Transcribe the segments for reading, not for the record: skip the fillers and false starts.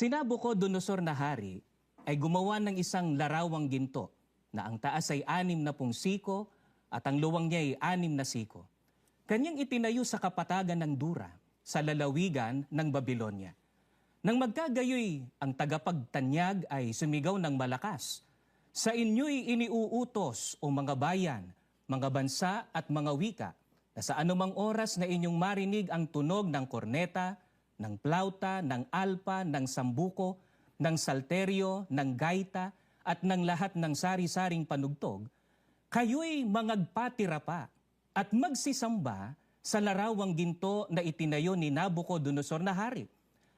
Si Nabucodonosor na hari ay gumawa ng isang larawang ginto na ang taas ay 60 siko at ang luwang niya ay 6 na siko. Kanyang itinayo sa kapatagan ng Dura sa lalawigan ng Babylonia. Nang magkagayoy, ang tagapagtanyag ay sumigaw ng malakas, "Sa inyo'y iniuutos o mga bayan, mga bansa at mga wika, na sa anumang oras na inyong marinig ang tunog ng korneta, ng plauta, ng alpa, ng sambuko, ng salteryo, ng gaita, at ng lahat ng sari-saring panugtog, kayo'y mangagpatira pa at magsisamba sa larawang ginto na itinayo ni Nabucodonosor na hari.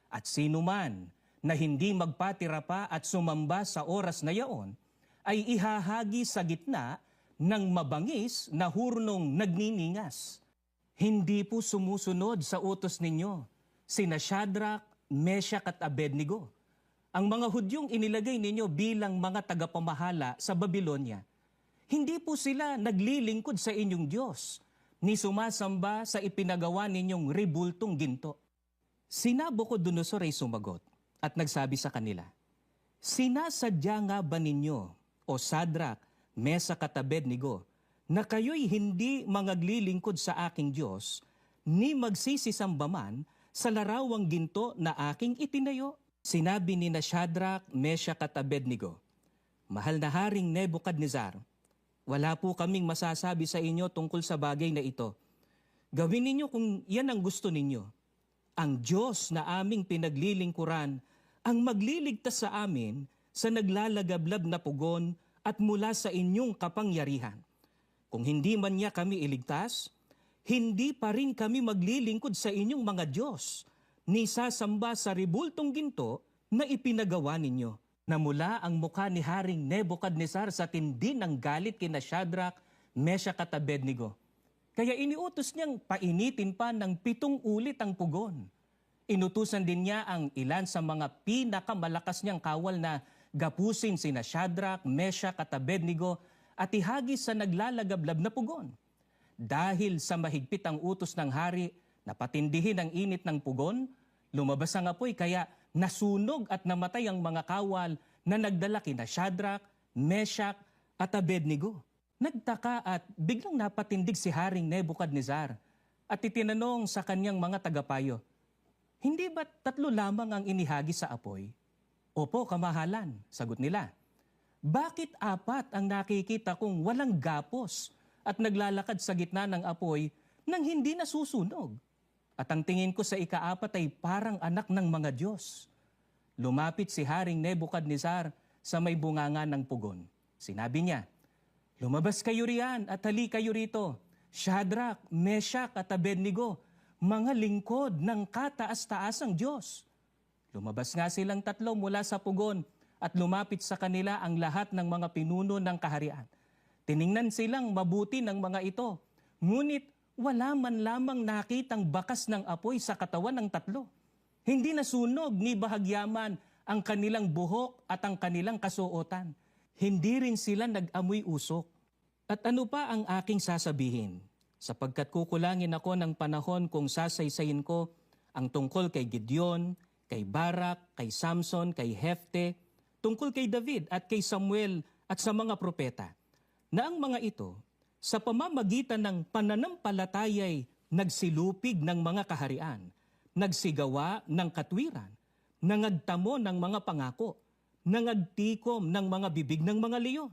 At sino man na hindi magpatira pa at sumamba sa oras na yaon, ay ihahagi sa gitna ng mabangis na hurnong nagniningas. Hindi po sumusunod sa utos ninyo sina Shadrach, Meshach at Abednego, ang mga Hudyong inilagay ninyo bilang mga tagapamahala sa Babylonia. Hindi po sila naglilingkod sa inyong Diyos, ni sumasamba sa ipinagawa ninyong ribultong ginto." Si Nabucodonosor ay sumagot at nagsabi sa kanila, "Sinasadya nga ba ninyo, o Shadrach, Meshach at Abednego, na kayo'y hindi mangaglilingkod sa aking Diyos, ni magsisisamba man sa larawang ginto na aking itinayo?" Sinabi ni na Shadrach, Meshach at Abednego, "Mahal na Haring Nebukadnezar, wala po kaming masasabi sa inyo tungkol sa bagay na ito. Gawin ninyo kung yan ang gusto ninyo. Ang Diyos na aming pinaglilingkuran ang magliligtas sa amin sa naglalagablab na pugon at mula sa inyong kapangyarihan. Kung hindi man niya kami iligtas, hindi pa rin kami maglilingkod sa inyong mga Diyos, ni sasamba sa ribultong ginto na ipinagawa ninyo." Namula ang mukha ni Haring Nebukadnezar sa tindi ng galit kina Shadrach, Meshach at Abednego. Kaya iniutos niyang painitin pa ng 7 ulit ang pugon. Inutusan din niya ang ilan sa mga pinakamalakas niyang kawal na gapusin sina Shadrach, Meshach at Abednego at ihagis sa naglalagablab na pugon. Dahil sa mahigpit ang utos ng hari na patindihin ang init ng pugon, lumabas ang apoy kaya nasunog at namatay ang mga kawal na nagdala kina Shadrach, Meshach at Abednego. Nagtaka at biglang napatindig si Haring Nebukadnezar at itinanong sa kanyang mga tagapayo, "Hindi ba 3 lamang ang inihagis sa apoy?" "Opo, kamahalan," sagot nila. "Bakit 4 ang nakikita kong walang gapos at naglalakad sa gitna ng apoy nang hindi nasusunog? At ang tingin ko sa ika-4 ay parang anak ng mga Diyos." Lumapit si Haring Nebukadnezar sa may bunganga ng pugon. Sinabi niya, "Lumabas kayo riyan at hali kayo rito, Shadrach, Meshach at Abednego, mga lingkod ng kataas-taasang Diyos." Lumabas nga silang 3 mula sa pugon at lumapit sa kanila ang lahat ng mga pinuno ng kaharian. Tiningnan silang mabuti ng mga ito, ngunit wala man lamang nakitang bakas ng apoy sa katawan ng 3. Hindi nasunog ni bahagyaman ang kanilang buhok at ang kanilang kasuotan. Hindi rin sila nag-amoy usok. At ano pa ang aking sasabihin? Sapagkat kukulangin ako ng panahon kung sasaysayin ko ang tungkol kay Gideon, kay Barak, kay Samson, kay Hefte, tungkol kay David at kay Samuel at sa mga propeta, na ang mga ito, sa pamamagitan ng pananampalataya'y nagsilupig ng mga kaharian, nagsigawa ng katwiran, nangagtamo ng mga pangako, nangagtikom ng mga bibig ng mga leon,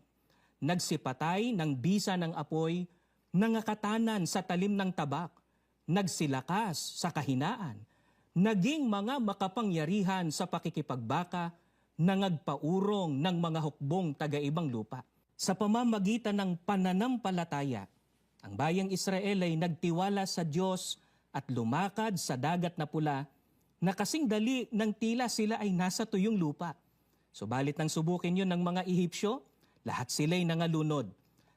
nagsipatay ng bisa ng apoy, nangakatanan sa talim ng tabak, nagsilakas sa kahinaan, naging mga makapangyarihan sa pakikipagbaka, nangagpaurong ng mga hukbong taga-ibang lupa. Sa pamamagitan ng pananampalataya, ang bayang Israel ay nagtiwala sa Diyos at lumakad sa dagat na pula na kasing dali ng tila sila ay nasa tuyong lupa. Subalit nang subukin yun ng mga Ehipsyo, lahat sila'y nangalunod.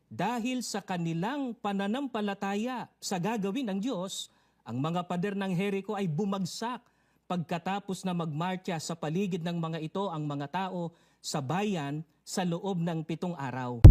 Dahil sa kanilang pananampalataya sa gagawin ng Diyos, ang mga pader ng Jericho ay bumagsak pagkatapos na magmarcha sa paligid ng mga ito ang mga tao sa bayan sa loob ng 7 araw.